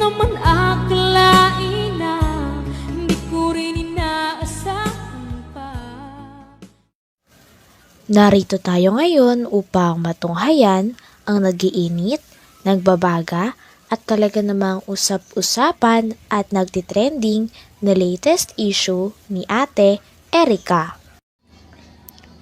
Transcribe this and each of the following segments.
naman akalain na hindi ko rin inaasahan pa. Narito tayo ngayon upang matunghayan ang nagiinit, nagbabaga at talaga namang usap-usapan at nagtitrending na latest issue ni Ate Erica.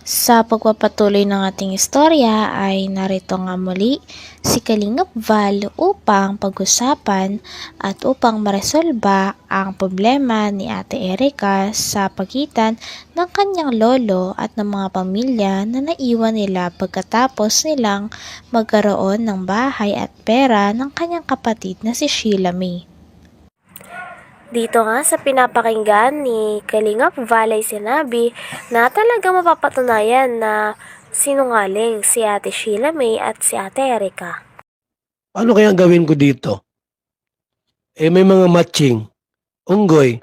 Sa pagpapatuloy ng ating istorya ay narito nga muli si Kalingap Val upang pag-usapan at upang maresolba ang problema ni Ate Erica sa pagitan ng kanyang lolo at ng mga pamilya na naiwan nila pagkatapos nilang magkaroon ng bahay at pera ng kanyang kapatid na si Sheila May. Dito nga sa pinapakinggan ni Kalingap Val ay sinabi na talaga mapapatunayan na sinungaling si Ate Sheila May at si Ate Erica. Paano kaya ang gawin ko dito? May mga matching. Unggoy.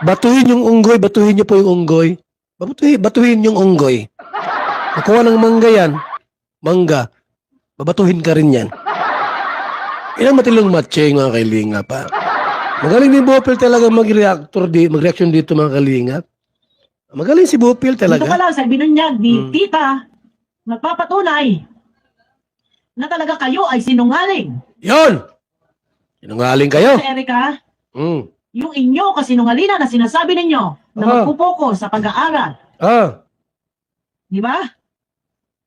Batuhin yung unggoy, batuhin niyo po yung unggoy. Batuhin yung unggoy. Makuha ng mangga yan. Mangga. Babatuhin ka rin yan. Ilang matilong matching mga kailingap pa. Magaling ni Bopil talaga mag-reaction dito mga kalingap. Magaling si Bopil talaga. Dito pa lang sa binunyag ni Tita, nagpapatunay na talaga kayo ay sinungaling. Yon! Sinungaling kayo. Sa Erica, Mm. yung inyo kasinungalingan na sinasabi ninyo na magpupokus sa pag-aaral. Di ba?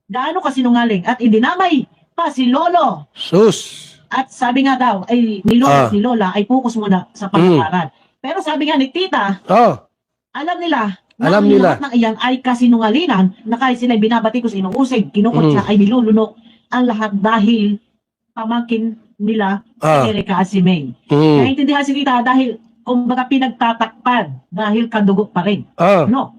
Gaano kasinungaling at idinamay pa si Lolo. Sus! At sabi nga daw, ay ni Lola ay focus muna sa pag-aaral. Pero sabi nga ni Tita, alam nila na ang lahat ng iyan ay kasinungalingan na kahit sila binabati ko sa inuusig, kinukutsa ay nilulunok ang lahat dahil pamangkin nila si Erica at si May. Kaya intindihan si Tita dahil kumbaga pinagtatakpan dahil kadugo pa rin. No.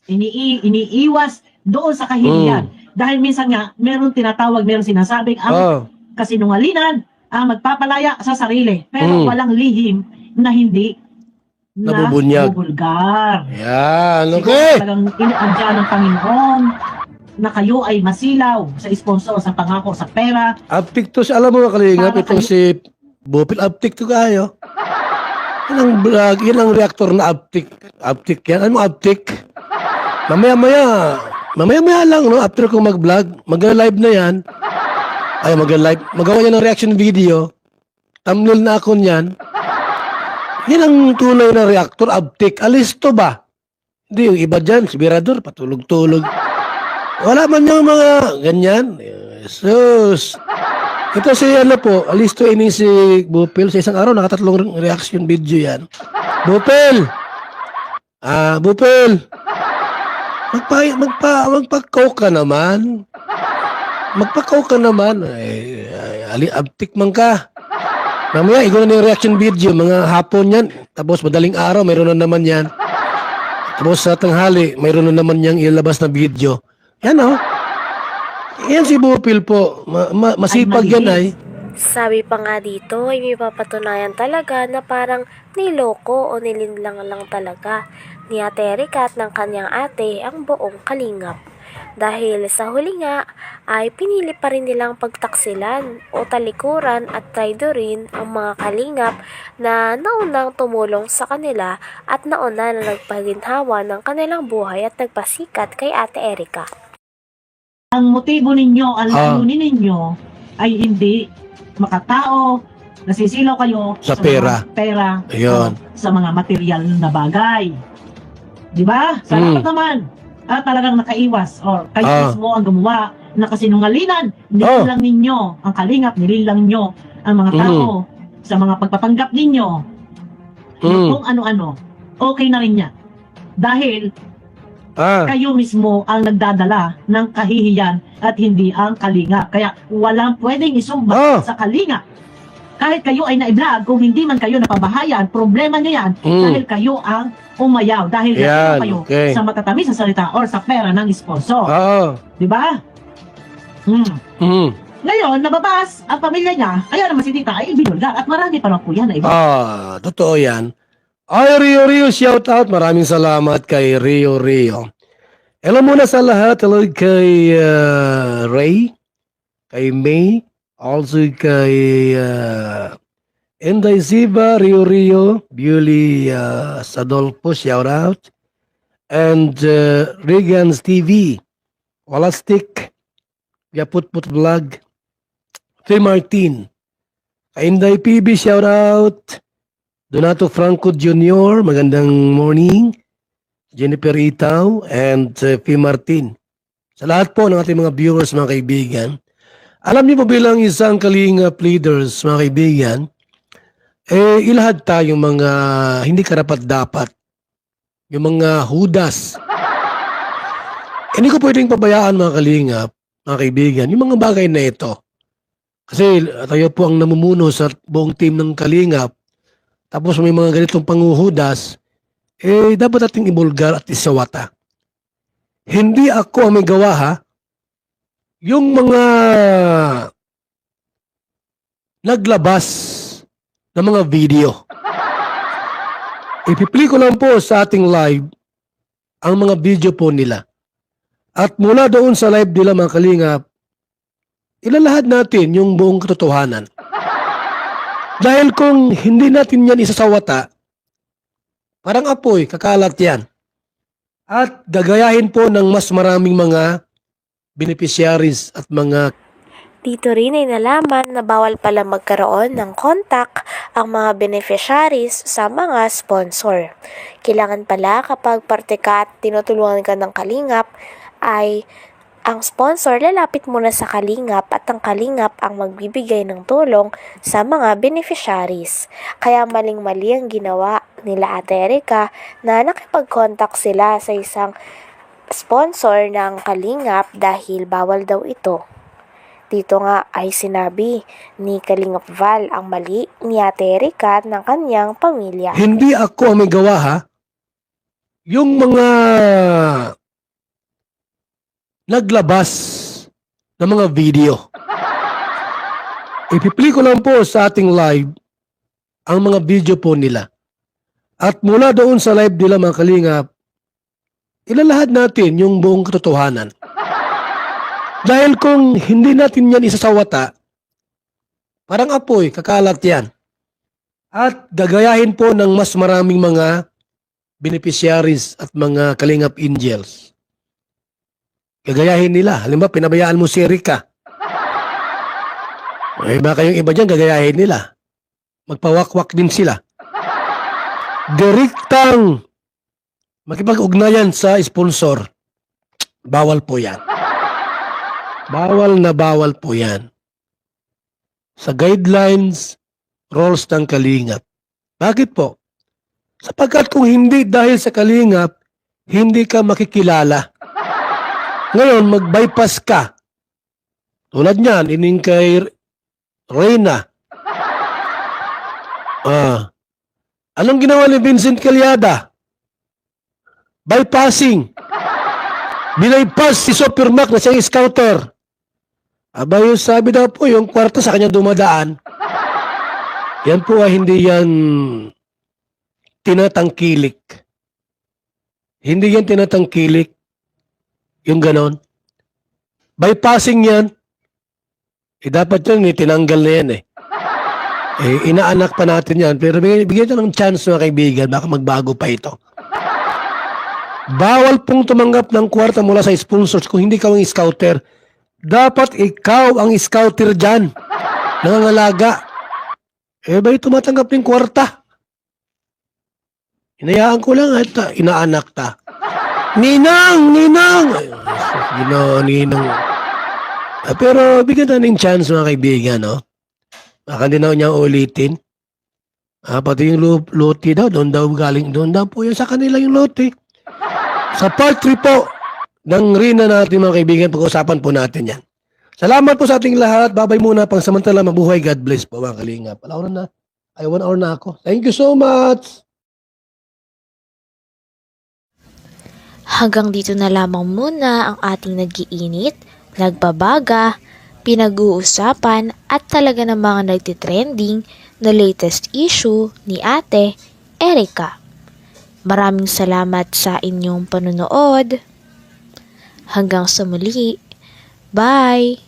Iniiwas doon sa kahilian. Dahil minsan nga, meron tinatawag, meron sinasabing ang kasinungalingan ang magpapalaya sa sarili. Pero walang lihim na hindi nabubunyag. Nabubulgar. Yan, Siguro okay. talagang inaadya ng Panginoon na kayo ay masilaw sa sponsor, sa pangako, sa pera. Uptick to, alam mo mga kalingap, itong si Bopil, uptick to kayo. Yan ang vlog, yan ang reactor na uptick. Uptick yan. Ano mo uptick? Mamaya lang, no? After kong mag-vlog, mag-live na yan. Ay, mag-live. Magawa niya ng reaction video. Thumbnail na ako niyan. Yan ang tunay na reactor, uptick. Alisto ba? Hindi, yung iba dyan, si Birador, patulog-tulog. Wala man yung mga ganyan. Jesus. Ito si ano po, alisto ini si Bupil. Sa isang araw, nakatatlong reaction video yan. Bupil! Bupil! Magpa-coke ka naman. Magpa-coke ka naman. Uptick man ka. Mamaya, ikaw na yung reaction video. Mga hapon yan. Tapos madaling araw, mayroon na naman yan. Tapos sa tanghali, mayroon na naman yang ilabas na video. Yan o. Yan si Bupil po. Masipag yan ay. Sabi pa nga dito ay may papatunayan talaga na parang niloko o nilinlang lang talaga ni Ate Erica at ng kanyang ate ang buong kalingap. Dahil sa huli nga ay pinili pa rin nilang pagtaksilan o talikuran at traidorin ang mga kalingap na naunang tumulong sa kanila at nauna na nagpaginhawa ng kanilang buhay at nagpasikat kay Ate Erica. Ang motibo ninyo, ang layunin ninyo ay hindi makatao, nasisilaw kayo Sa pera. mga pera, Ayun. sa mga material na bagay. Di ba? Sa dapat naman, talagang nakaiwas or kayo mismo ang gumawa na kasinungalingan, nilang ninyo ang kalingap, nilang nyo ang mga tao sa mga pagpapanggap ninyo kung ano-ano, okay na rin yan. Dahil kayo mismo ang nagdadala ng kahihiyan at hindi ang kalingap. Kaya walang pwedeng isumbat sa kalingap. Kahit kayo ay na-vlog, kung hindi man kayo napabahayan, problema niya yan dahil kayo ang umayaw. Dahil kayo sa matatamis na salita or sa pera ng sponsor. Di ba? Ngayon, nababas ang pamilya niya, kaya naman si Tita ay binulgar at marami pa lang po yan na iba. Totoo yan. Ay, Rio, shout out. Maraming salamat kay Rio. Hello muna sa lahat. Hello kay Ray, kay May, Also kay Enday Ziba, Rio, Beauty Sadolfo, shout out. And Regan's TV, Walastik, Yaputput Vlog, Free Martin, Inday PB, shout out. Donato Franco Jr., magandang morning. Jennifer Itaw, and Free Martin. Sa lahat po ng ating mga viewers, mga kaibigan, alam niyo po bilang isang Kalingap leaders, mga kaibigan, ilahad tayong mga hindi karapat-dapat. Yung mga hudas. Hindi ko pwedeng pabayaan mga Kalingap, mga kaibigan, yung mga bagay na ito. Kasi tayo po ang namumuno sa buong team ng Kalingap. Tapos may mga ganitong panguhudas, dapat ating ibulgar at isawata. Hindi ako ang may gawa ha. Yung mga naglabas ng mga video. Ipi-play ko lang po sa ating live ang mga video po nila. At mula doon sa live nila mga Kalingap, ilalahad natin yung buong katotohanan. Dahil kung hindi natin yan isasawata, parang apoy, kakalat yan. At gagayahin po ng mas maraming mga beneficiaries at mga Dito rin ay nalaman na bawal pala magkaroon ng contact ang mga beneficiaries sa mga sponsor. Kailangan pala kapag parte ka at tinutulungan ka ng Kalingap ay ang sponsor lalapit muna sa Kalingap at ang Kalingap ang magbibigay ng tulong sa mga beneficiaries. Kaya maling-mali ang ginawa nila Ate Erica na nakipag-contact sila sa isang sponsor ng Kalingap dahil bawal daw ito. Dito nga ay sinabi ni Kalingap Val ang mali ni Ate Erica at ng kanyang pamilya. Hindi ako ang may gawa ha. Yung mga naglabas ng mga video. Ipi-play ko lang po sa ating live ang mga video po nila. At mula doon sa live nila mga Kalingap, ilalahad natin yung buong katotohanan. Dahil kung hindi natin yan isasawata, parang apoy, kakalat yan. At gagayahin po ng mas maraming mga beneficiaries at mga Kalingap angels. Gagayahin nila. Halimbawa, pinabayaan mo si Erica. Baka yung iba dyan, gagayahin nila. Magpawakwak din sila. Direktang makipag-ugnayan sa sponsor. Bawal po yan. Bawal na bawal po yan. Sa guidelines, rules ng Kalingap. Bakit po? Sapagkat kung hindi dahil sa Kalingap, hindi ka makikilala. Ngayon, mag-bypass ka. Tulad niyan, ining kay Reyna. Anong ginawa ni Vincent Calyada? Bypassing. Binaypass si Supermac na siyang scouter. Aba yung sabi daw po, yung kwarta sa kanya dumadaan. Yan po ay hindi yan tinatangkilik. Hindi yan tinatangkilik. Yung ganon. Bypassing yan. Dapat yun, tinanggal na yan inaanak pa natin yan. Pero bigyan nyo ng chance mga kaibigan, baka magbago pa ito. Bawal pong tumanggap ng kwarta mula sa sponsors kung hindi ka ang scouter. Dapat ikaw ang scouter dyan. Nangangalaga. Ba'y tumatanggap ng kwarta? Inayaan ko lang at inaanak ta. Ninang! Ninang! Ninang. Pero bigyan na ng chance mga kaibigan, no? Baka din daw niya ulitin. Pati yung lote daw, doon daw galing. Doon daw po yun sa kanila yung lote. Sa part 3 po ng Rina natin mga kaibigan, pag-usapan po natin yan. Salamat po sa ating lahat. Babay muna pang samantala, mabuhay. God bless po mga Kalingap. 1 hour na ako. Thank you so much. Hanggang dito na lamang muna ang ating nag-iinit, nagbabaga, pinag-uusapan at talaga ng mga nagtitrending na latest issue ni Ate Erica. Maraming salamat sa inyong panunood. Hanggang sa muli. Bye!